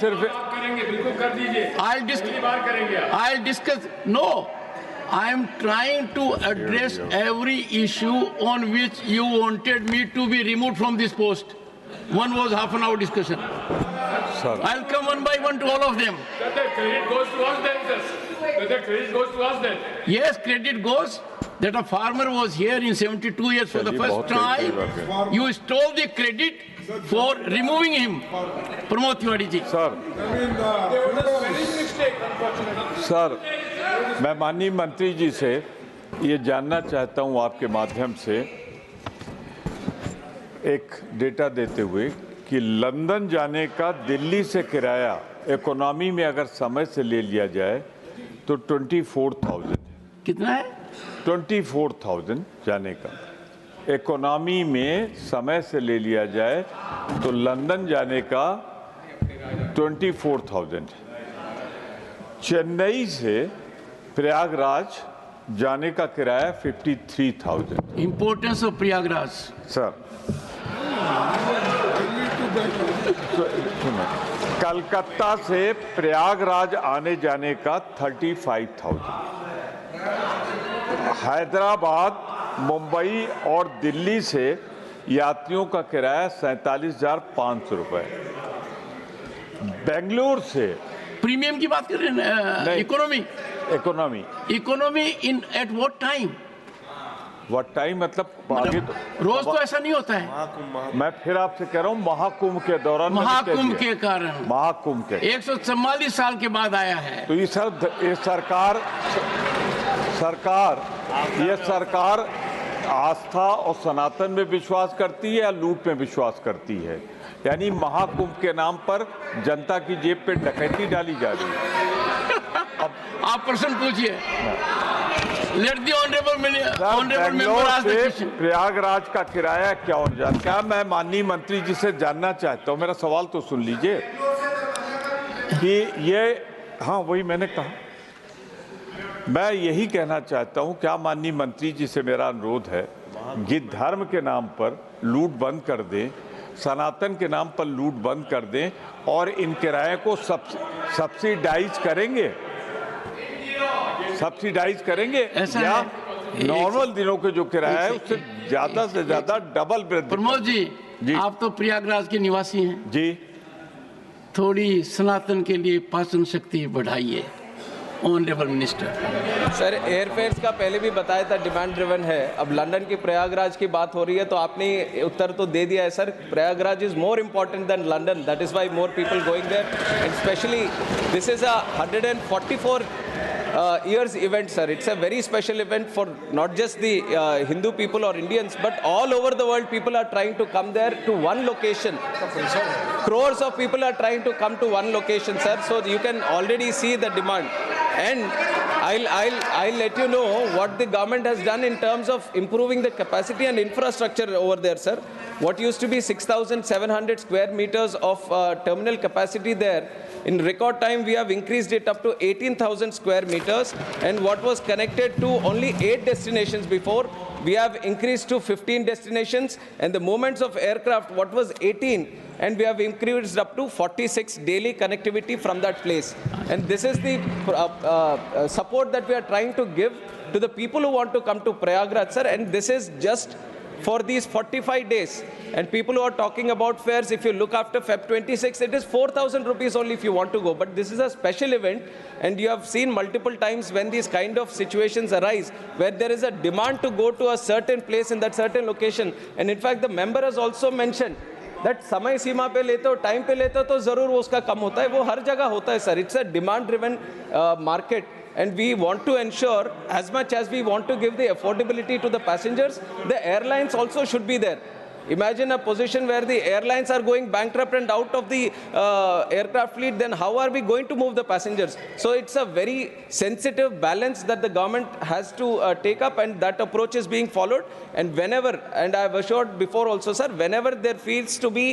सिर्फ करेंगे, बिल्कुल कर दीजिए। I'll discuss. No, I am trying to address every issue on which you wanted me to be removed from this post. One was half an hour discussion. Sir. I'll come one by one to all of them. Sir, the credit goes to us then, sir. The credit goes to us then. Yes, credit goes that a farmer was here in 72 years for the first time. You stole the credit for removing him. Pramod Tiwari ji. Sir sir मैं माननीय मंत्री जी से ये जानना चाहता हूँ आपके माध्यम से एक डेटा देते हुए कि लंदन जाने का दिल्ली से किराया इकोनॉमी में अगर समय से ले लिया जाए तो 24,000 कितना है? 24,000 जाने का। इकोनॉमी में समय से ले लिया जाए तो लंदन जाने का 24,000। चेन्नई से प्रयागराज जाने का किराया 53,000। Importance of Prayagraj. Sir Calcutta से प्रयागराज आने जाने का 35,000। हैदराबाद, मुंबई और दिल्ली से यात्रियों का किराया 47,500 रुपए। बेंगलुरु से प्रीमियम की बात कर रहे हैं? Economy economy in at what time? What time मतलब आगे तो रोज तो ऐसा नहीं होता है। मैं फिर आपसे कह रहा हूँ महाकुंभ के दौरान महाकुंभ के कारण महाकुंभ के 144 साल के बाद आया है। तो ये सरकार आस्था और सनातन में विश्वास करती है या लूट में विश्वास करती है? यानी महाकुंभ के नाम पर जनता की जेब पे डकैती डाली जा रही है। अब आप प्रश्न पूछिए। Let the honourable member ask the question. Prayagraj का किराया क्या हो जाता? क्या मैं माननीय मंत्री जी से जानना चाहता हूँ, मेरा सवाल तो सुन लीजिए कि ये, हाँ वही मैंने कहा, मैं यही कहना चाहता हूं, क्या माननीय मंत्री जी से मेरा अनुरोध है कि धर्म के नाम पर लूट बंद कर दें, सनातन के नाम पर लूट बंद कर दें और इन किराए को सब्सिडाइज करेंगे या नॉर्मल दिनों के जो किराया है उससे ज्यादा से ज्यादा डबल वृद्धि। प्रमोद जी, आप तो प्रयागराज के निवासी हैं जी, थोड़ी सनातन के लिए पाचन शक्ति बढ़ाइए। Honourable minister. सर, एयरफेयर्स का पहले भी बताया था डिमांड ड्रिवन है। अब लंदन की प्रयागराज की बात हो रही है तो आपने उत्तर तो दे दिया है sir. Prayagraj is more important than London, that is why more people going there and specially this is a 144 years event, sir. It's a very special event for not just the Hindu people or Indians, but all over the world. People are trying to come there to one location. Crores of people are trying to come to one location, sir. So you can already see the demand. And I'll let you know what the government has done in terms of improving the capacity and infrastructure over there, sir. What used to be 6,700 square meters of terminal capacity there, in record time we have increased it up to 18,000 square meters, and what was connected to only 8 destinations before, we have increased to 15 destinations, and the movements of aircraft, what was 18, and we have increased up to 46 daily connectivity from that place. And this is the support that we are trying to give to the people who want to come to Prayagraj, sir, and this is just for these 45 days. And people who are talking about fares, if you look after Feb 26, it is 4,000 rupees only if you want to go. But this is a special event, and you have seen multiple times when these kind of situations arise, where there is a demand to go to a certain place in that certain location. And in fact, the member has also mentioned that समय सीमा पे लेते हो, time पे लेते हो तो जरूर वो उसका कम होता है, वो हर जगह होता है sir. It's a demand driven market. And we want to ensure, as much as we want to give the affordability to the passengers, the airlines also should be there. Imagine a position where the airlines are going bankrupt and out of the aircraft fleet, then how are we going to move the passengers? So it's a very sensitive balance that the government has to take up, and that approach is being followed. And whenever, and I have assured before also, sir, whenever there feels to be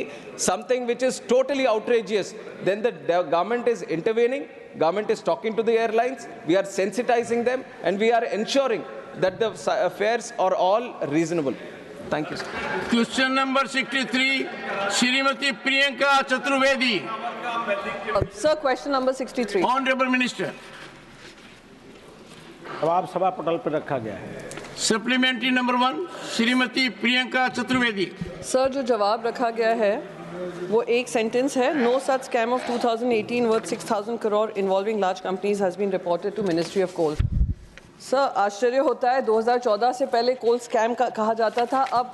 something which is totally outrageous, then the government is intervening. Government is talking to the airlines, we are sensitizing them, and we are ensuring that the fares are all reasonable. Thank you, sir. Question number 63, Shrimati Priyanka Chaturvedi. Sir, question number 63. Honorable Minister, जवाब सभा पटल पर रखा गया है। supplementary number 1, Shrimati Priyanka Chaturvedi. Sir, जो जवाब रखा गया है वो एक सेंटेंस है, no such scam of 2018 worth 6,000 crore involving large companies has been reported to ministry of coal. Sir, आश्चर्य होता है 2014 से पहले कोल स्कैम का कहा जाता था, अब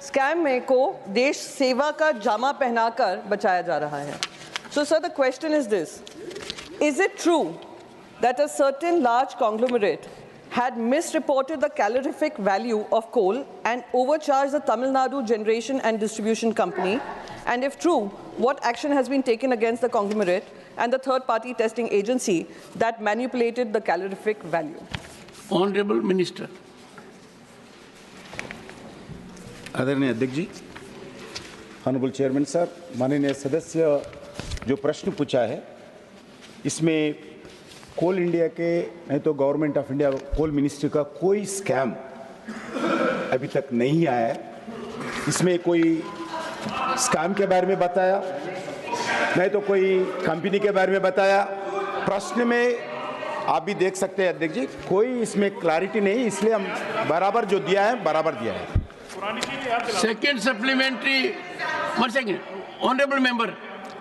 स्कैम में को देश सेवा का जामा पहनाकर बचाया जा रहा है। So sir, the question is this, is it true that a certain large conglomerate had misreported the calorific value of coal and overcharged the Tamil Nadu Generation and Distribution Company? And if true, what action has been taken against the conglomerate and the third-party testing agency that manipulated the calorific value? Honorable Minister. आदरणीय अध्यक्ष जी, honourable chairman sir, माननीय सदस्य जो प्रश्न पूछा है इसमें कोल India के नहीं तो government of India coal ministry का कोई स्कैम अभी तक नहीं आया है। इसमें कोई स्कैम के बारे में बताया नहीं तो कोई कंपनी के बारे में बताया। प्रश्न में आप भी देख सकते हैं अध्यक्ष जी, कोई इसमें क्लैरिटी नहीं, इसलिए हम बराबर जो दिया है बराबर दिया है। Second supplementary, 1 second. Honorable member,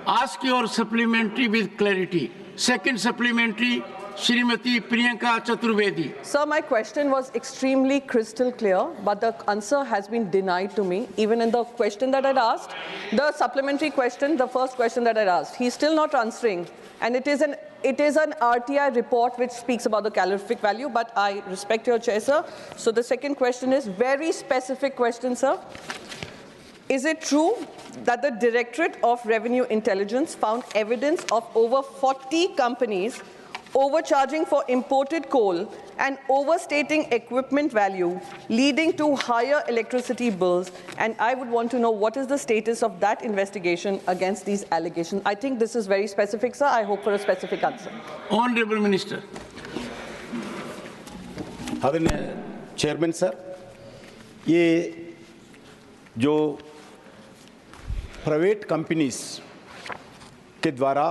ask your supplementary with clarity. Second supplementary, Shrimati Priyanka Chaturvedi. Sir, my question was extremely crystal clear, but the answer has been denied to me. Even in the question that I'd asked, the supplementary question, the first question that I'd asked, he's still not answering. And it is an RTI report which speaks about the calorific value, but I respect your chair, sir. So the second question is very specific question, sir. Is it true that the Directorate of Revenue Intelligence found evidence of over 40 companies overcharging for imported coal and overstating equipment value, leading to higher electricity bills? And I would want to know what is the status of that investigation against these allegations. I think this is very specific, sir. I hope for a specific answer. Honorable Minister. आदरणीय chairman sir, ये जो private companies के द्वारा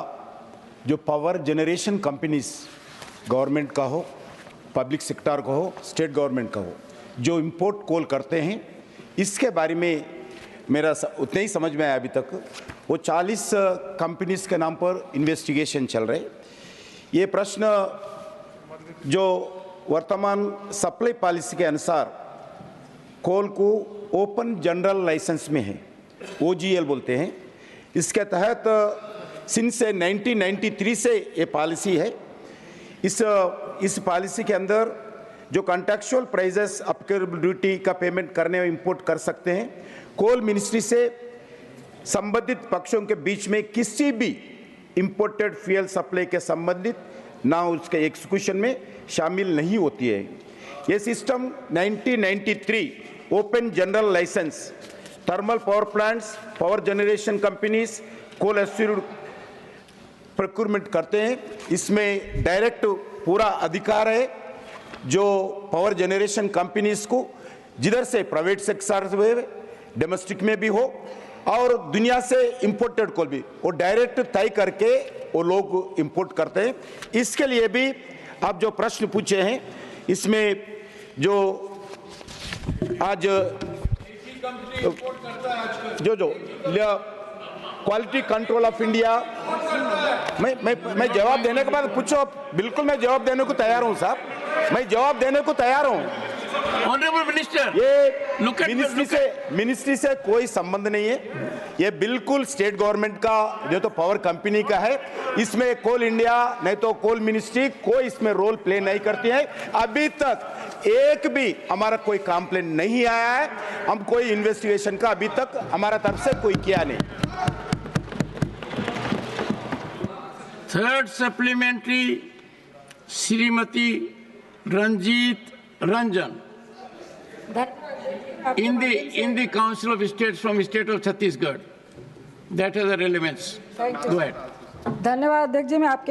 जो power generation companies government का हो, public sector का हो, स्टेट गवर्नमेंट का हो, जो इंपोर्ट कोल करते हैं, इसके बारे में मेरा उतना ही समझ में आया अभी तक। वो 40 कंपनीज के नाम पर इन्वेस्टिगेशन चल रहे। ये प्रश्न जो वर्तमान सप्लाई पॉलिसी के अनुसार कोल को ओपन जनरल लाइसेंस में है, OGL बोलते हैं, इसके तहत सिंस 1993 से ये पॉलिसी है। इस पॉलिसी के अंदर जो कॉन्ट्रैक्चुअल प्राइजेस अप्लीकेबल ड्यूटी का पेमेंट करने में इंपोर्ट कर सकते हैं, कोल मिनिस्ट्री से संबंधित पक्षों के बीच में किसी भी इंपोर्टेड फ्यूल सप्लाई के संबंधित ना उसके एग्जीक्यूशन में शामिल नहीं होती है। ये system 1993 open general licence thermal power plants, power generation companies coal assured procurement करते हैं। इसमें डायरेक्ट पूरा अधिकार है जो पावर जनरेशन कंपनीज को, जिधर से प्राइवेट सेक्टर से डोमेस्टिक में भी हो और दुनिया से इंपोर्टेड कोल भी, वो डायरेक्ट तय करके वो लोग इंपोर्ट करते हैं। इसके लिए भी आप जो प्रश्न पूछे हैं, इसमें जो आज जो क्वालिटी कंट्रोल ऑफ इंडिया, मैं जवाब देने के बाद पूछो, बिल्कुल मैं जवाब देने को तैयार हूं साहब, मैं जवाब देने को तैयार हूं। Honorable Minister, ये मिनिस्ट्री से कोई संबंध नहीं है, ये बिल्कुल स्टेट गवर्नमेंट का जो तो पावर कंपनी का है। इसमें कोल इंडिया नहीं तो कोल मिनिस्ट्री कोई इसमें रोल प्ले नहीं करती है। अभी तक एक भी हमारा कोई कंप्लेंट नहीं आया है, हम कोई इन्वेस्टिगेशन का अभी तक हमारा तरफ से कोई किया नहीं। Third supplementary, Shrimati Ranjit Ranjan. In the Council of States from state of Chhattisgarh. That has a relevance. Go ahead. धन्यवाद अध्यक्ष जी, मैं आपके